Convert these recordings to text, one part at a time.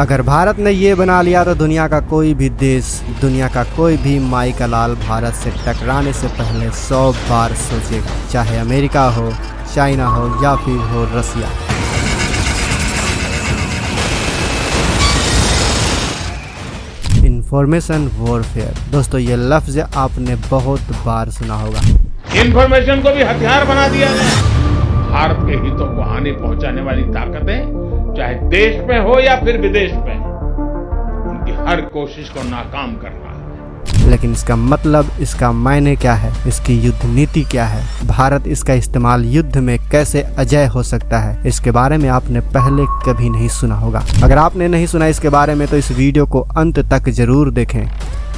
अगर भारत ने ये बना लिया तो दुनिया का कोई भी देश, दुनिया का कोई भी माई का लाल भारत से टकराने से पहले 100 बार सोचेगा, चाहे अमेरिका हो, चाइना हो या फिर हो रसिया। इंफॉर्मेशन वॉरफेयर, दोस्तों ये लफ्ज आपने बहुत बार सुना होगा। इंफॉर्मेशन को भी हथियार बना दिया गया। भारत के हितों को हानि पहुंचाने वाली ताकतें चाहे देश में हो या फिर विदेश में, उनकी हर कोशिश को नाकाम करना है। लेकिन इसका मतलब, इसका मायने क्या है, इसकी युद्ध नीति क्या है, भारत इसका इस्तेमाल युद्ध में कैसे अजय हो सकता है, इसके बारे में आपने पहले कभी नहीं सुना होगा। अगर आपने नहीं सुना इसके बारे में तो इस वीडियो को अंत तक जरूर देखें,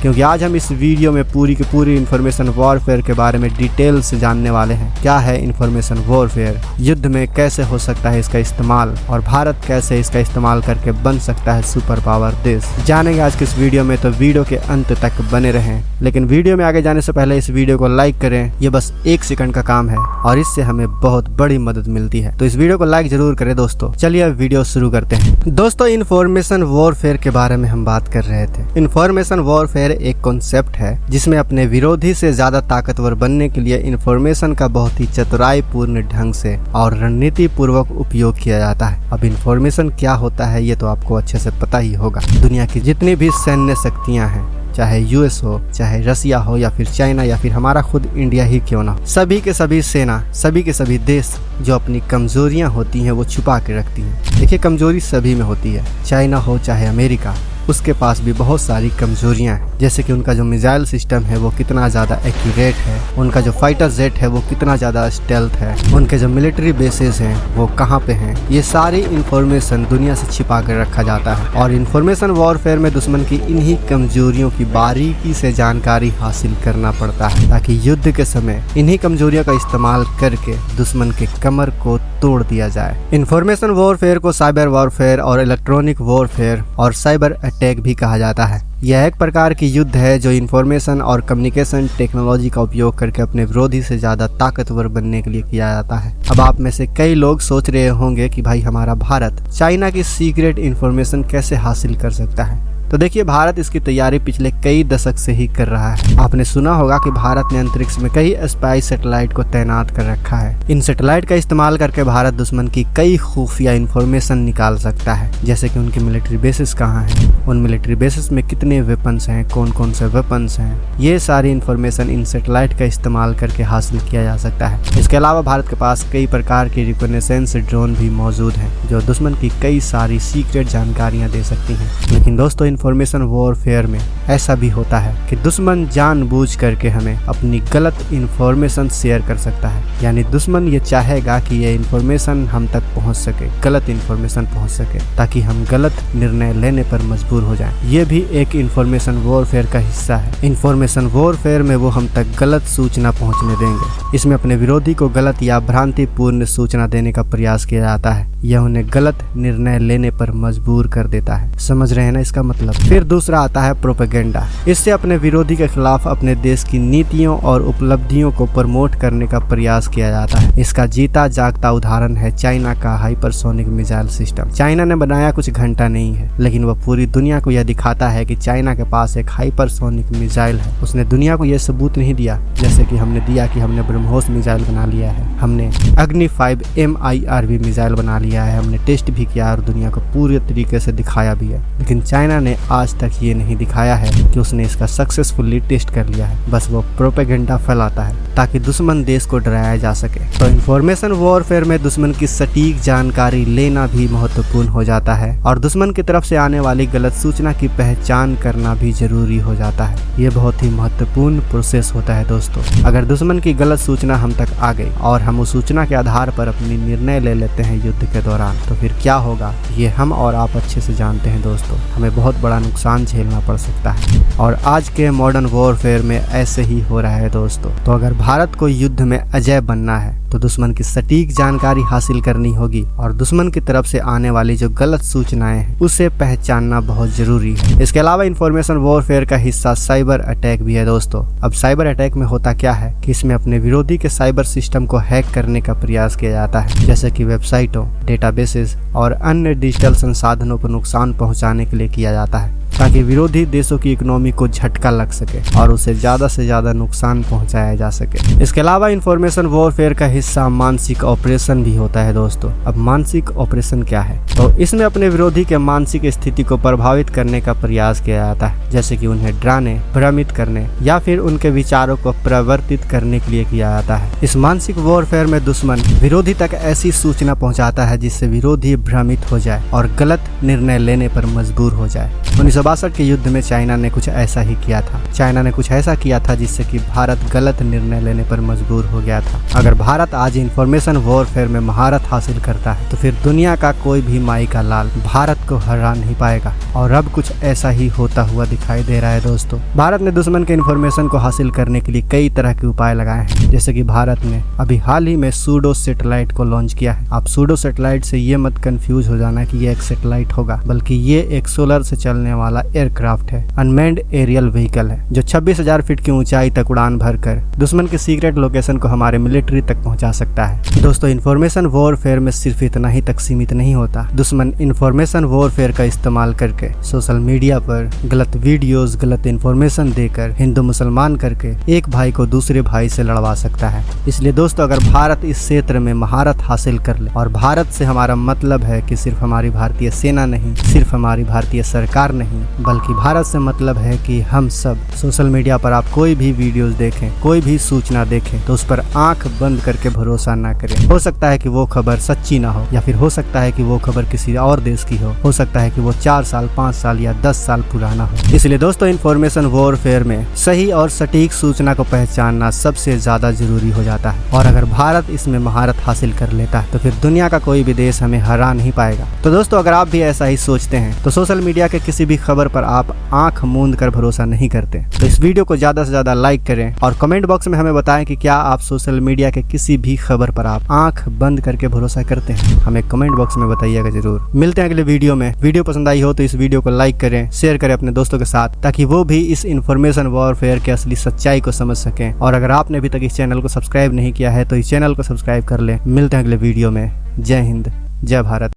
क्योंकि आज हम इस वीडियो में पूरी की पूरी इंफॉर्मेशन वॉरफेयर के बारे में डिटेल से जानने वाले हैं। क्या है इंफॉर्मेशन वॉरफेयर, युद्ध में कैसे हो सकता है इसका इस्तेमाल, और भारत कैसे इसका इस्तेमाल करके बन सकता है सुपर पावर देश, जानेंगे आज की इस वीडियो में। तो वीडियो के अंत तक बने रहें। लेकिन वीडियो में आगे जाने से पहले इस वीडियो को लाइक करें, ये बस 1 सेकंड का काम है और इससे हमें बहुत बड़ी मदद मिलती है। तो इस वीडियो को लाइक जरूर करें दोस्तों। चलिए अब वीडियो शुरू करते हैं। दोस्तों इंफॉर्मेशन वॉरफेयर के बारे में हम बात कर रहे थे। इंफॉर्मेशन वॉरफेयर एक कॉन्सेप्ट है जिसमें अपने विरोधी से ज्यादा ताकतवर बनने के लिए इंफॉर्मेशन का बहुत ही चतुराईपूर्ण ढंग से और रणनीति पूर्वक उपयोग किया जाता है। अब इंफॉर्मेशन क्या होता है ये तो आपको अच्छे से पता ही होगा। दुनिया की जितनी भी सैन्य शक्तियां हैं, चाहे यूएस हो, चाहे रसिया हो या फिर चाइना या फिर हमारा खुद इंडिया ही क्यों ना, सभी के सभी सेना, सभी के सभी देश जो अपनी कमजोरियां होती हैं वो छुपा के रखती हैं। देखिए कमजोरी सभी में होती है, चाइना हो चाहे अमेरिका, उसके पास भी बहुत सारी कमजोरियां हैं। जैसे कि उनका जो मिसाइल सिस्टम है वो कितना ज़्यादा एक्यूरेट है, उनका जो फाइटर जेट है वो कितना ज़्यादा स्टेल्थ है, उनके जो मिलिट्री बेसेस हैं वो कहाँ पे हैं, ये सारी इंफॉर्मेशन दुनिया से छिपा कर रखा जाता है। और इंफॉर्मेशन वॉरफेयर में दुश्मन की इन्हीं कमजोरियों की बारीकी से जानकारी हासिल करना पड़ता है, ताकि युद्ध के समय इन्हीं कमजोरियों का इस्तेमाल करके दुश्मन के कमर को तोड़ दिया जाए। इंफॉर्मेशन वॉरफेयर को साइबर वॉरफेयर और इलेक्ट्रॉनिक वॉरफेयर और साइबर अटैक भी कहा जाता है। यह एक प्रकार की युद्ध है जो इंफॉर्मेशन और कम्युनिकेशन टेक्नोलॉजी का उपयोग करके अपने विरोधी से ज्यादा ताकतवर बनने के लिए किया जाता है। अब आप में से कई लोग सोच रहे होंगे कि भाई हमारा भारत चाइना की सीक्रेट इंफॉर्मेशन कैसे हासिल कर सकता है। तो देखिए भारत इसकी तैयारी पिछले कई दशक से ही कर रहा है। आपने सुना होगा कि भारत ने अंतरिक्ष में कई स्पाई सैटेलाइट को तैनात कर रखा है। इन सैटेलाइट का इस्तेमाल करके भारत दुश्मन की कई खुफिया इंफॉर्मेशन निकाल सकता है, जैसे कि उनके मिलिट्री बेसिस कहाँ हैं, उन मिलिट्री बेसिस में कितने वेपन्स हैं, कौन कौन से वेपन्स हैं, ये सारी इंफॉर्मेशन इन सैटेलाइट का इस्तेमाल करके हासिल किया जा सकता है। इसके अलावा भारत के पास कई प्रकार के रिकॉग्निसेंस ड्रोन भी मौजूद हैं जो दुश्मन की कई सारी सीक्रेट जानकारियां दे सकती हैं। लेकिन दोस्तों इंफॉर्मेशन वॉरफेयर में ऐसा भी होता है कि दुश्मन जानबूझ करके हमें अपनी गलत इंफॉर्मेशन शेयर कर सकता है। यानी दुश्मन ये चाहेगा कि ये इंफॉर्मेशन हम तक पहुंच सके, गलत इंफॉर्मेशन पहुंच सके, ताकि हम गलत निर्णय लेने पर मजबूर हो जाएं। ये भी एक इंफॉर्मेशन वॉरफेयर का हिस्सा है। इंफॉर्मेशन वॉरफेयर में वो हम तक गलत सूचना पहुंचने देंगे। इसमें अपने विरोधी को गलत या भ्रांतिपूर्ण सूचना देने का प्रयास किया जाता है। यह उन्हें गलत निर्णय लेने पर मजबूर कर देता है। समझ रहे हैं ना इसका मतलब। फिर दूसरा आता है प्रोपेगेंडा। इससे अपने विरोधी के खिलाफ अपने देश की नीतियों और उपलब्धियों को प्रमोट करने का प्रयास किया जाता है। इसका जीता जागता उदाहरण है चाइना का हाइपरसोनिक मिसाइल सिस्टम। चाइना ने बनाया कुछ घंटा नहीं है, लेकिन वह पूरी दुनिया को यह दिखाता है कि चाइना के पास एक हाइपरसोनिक मिसाइल है। उसने दुनिया को यह सबूत नहीं दिया जैसे कि हमने दिया कि हमने ब्रह्मोस मिसाइल बना लिया है, हमने अग्नि 5 MIRV मिसाइल बना लिया है, हमने टेस्ट भी किया और दुनिया को पूरे तरीके से दिखाया भी है। लेकिन चाइना ने आज तक ये नहीं दिखाया है कि उसने इसका सक्सेसफुली टेस्ट कर लिया है। बस वो प्रोपेगेंडा फैलाता है ताकि दुश्मन देश को डराया जा सके। तो इंफॉर्मेशन वॉरफेयर में दुश्मन की सटीक जानकारी लेना भी महत्वपूर्ण हो जाता है और दुश्मन की तरफ से आने वाली गलत सूचना की पहचान करना भी जरूरी हो जाता है। ये बहुत ही महत्वपूर्ण प्रोसेस होता है दोस्तों। अगर दुश्मन की गलत सूचना हम तक आ गई और हम उस सूचना के आधार पर अपनी निर्णय ले लेते हैं युद्ध के दौरान, तो फिर क्या होगा ये हम और आप अच्छे से जानते हैं दोस्तों। हमें बहुत बड़ा नुकसान झेलना पड़ सकता है और आज के मॉडर्न वॉरफेयर में ऐसे ही हो रहा है दोस्तों। तो अगर भारत को युद्ध में अजय बनना है तो दुश्मन की सटीक जानकारी हासिल करनी होगी और दुश्मन की तरफ से आने वाली जो गलत सूचनाएं हैं उसे पहचानना बहुत जरूरी है। इसके अलावा अलावा इंफॉर्मेशन वॉरफेयर का हिस्सा साइबर अटैक भी है दोस्तों। अब साइबर अटैक में होता क्या है कि इसमें अपने विरोधी के साइबर सिस्टम को हैक करने का प्रयास किया जाता है, जैसे कि वेबसाइटों, डेटाबेसेस और अन्य डिजिटल संसाधनों को नुकसान पहुंचाने के लिए किया जाता है, ताकि विरोधी देशों की इकोनॉमी को झटका लग सके और उसे ज्यादा से ज्यादा नुकसान पहुंचाया जा सके। इसके अलावा इंफॉर्मेशन वॉरफेयर का हिस्सा मानसिक ऑपरेशन भी होता है दोस्तों। अब मानसिक ऑपरेशन क्या है? तो इसमें अपने विरोधी के मानसिक स्थिति को प्रभावित करने का प्रयास किया जाता है, जैसे कि उन्हें डराने, भ्रमित करने या फिर उनके विचारों को परिवर्तित करने के लिए किया जाता है। इस मानसिक वॉरफेयर में दुश्मन विरोधी तक ऐसी सूचना पहुंचाता है जिससे विरोधी भ्रमित हो जाए और गलत निर्णय लेने पर मजबूर हो जाए। 1962 के युद्ध में चाइना ने कुछ ऐसा ही किया था। चाइना ने कुछ ऐसा किया था जिससे कि भारत गलत निर्णय लेने पर मजबूर हो गया था। अगर भारत आज इंफॉर्मेशन वॉरफेयर में महारत हासिल करता है तो फिर दुनिया का कोई भी माई का लाल भारत को हरा नहीं पाएगा, और अब कुछ ऐसा ही होता हुआ दिखाई दे रहा है दोस्तों। भारत ने दुश्मन के इंफॉर्मेशन को हासिल करने के लिए कई तरह के उपाय लगाए हैं, जैसे कि भारत ने अभी हाल ही में सूडो सैटेलाइट को लॉन्च किया है। आप सूडो सैटेलाइट से ये मत कंफ्यूज हो जाना कि ये एक सैटेलाइट होगा, बल्कि ये एक सोलर से चलने वाला एयरक्राफ्ट है। अनमैन्ड एरियल व्हीकल है जो 26,000 फीट की ऊंचाई तक उड़ान भरकर दुश्मन के सीक्रेट लोकेशन को हमारे मिलिट्री तक पहुंचा सकता है। दोस्तों, इंफॉर्मेशन वॉरफेयर में सिर्फ इतना ही तक सीमित नहीं होता। दुश्मन इंफॉर्मेशन वॉरफेयर का इस्तेमाल करके सोशल मीडिया पर गलत वीडियोस, गलत इंफॉर्मेशन देकर हिंदू मुसलमान करके एक भाई को दूसरे भाई से लड़वा सकता है। इसलिए दोस्तों, अगर भारत इस क्षेत्र में महारत हासिल कर ले, और भारत से हमारा मतलब है कि सिर्फ हमारी भारतीय सेना नहीं, सिर्फ हमारी भारतीय सरकार नहीं, बल्कि भारत से मतलब है कि हम सब सोशल मीडिया पर आप कोई भी वीडियोस देखें, कोई भी सूचना देखें तो उस पर आंख बंद करके भरोसा ना करें। हो सकता है कि वो खबर सच्ची ना हो, या फिर हो सकता है कि वो खबर किसी और देश की हो सकता है कि वो 4 साल, 5 साल या 10 साल पुराना हो। इसलिए दोस्तों, इंफॉर्मेशन वॉरफेयर में सही और सटीक सूचना को पहचानना सबसे ज्यादा जरूरी हो जाता है, और अगर भारत इसमें महारत हासिल कर लेता है तो फिर दुनिया का कोई भी देश हमें हरा नहीं पाएगा। तो दोस्तों, अगर आप भी ऐसा ही सोचते हैं तो सोशल मीडिया के किसी भी खबर पर आप आंख मूंद कर भरोसा नहीं करते, तो इस वीडियो को ज्यादा से ज्यादा लाइक करें और कमेंट बॉक्स में हमें बताएं कि क्या आप सोशल मीडिया के किसी भी खबर पर आप आंख बंद करके भरोसा करते हैं। हमें कमेंट बॉक्स में बताइएगा जरूर। मिलते हैं अगले वीडियो में। वीडियो पसंद आई हो तो इस वीडियो को लाइक करें, शेयर करें अपने दोस्तों के साथ, ताकि वो भी इस इंफॉर्मेशन वॉरफेयर के असली सच्चाई को समझ सकें। और अगर आपने अभी तक इस चैनल को सब्सक्राइब नहीं किया है तो इस चैनल को सब्सक्राइब कर लें। मिलते हैं अगले वीडियो में। जय हिंद, जय भारत।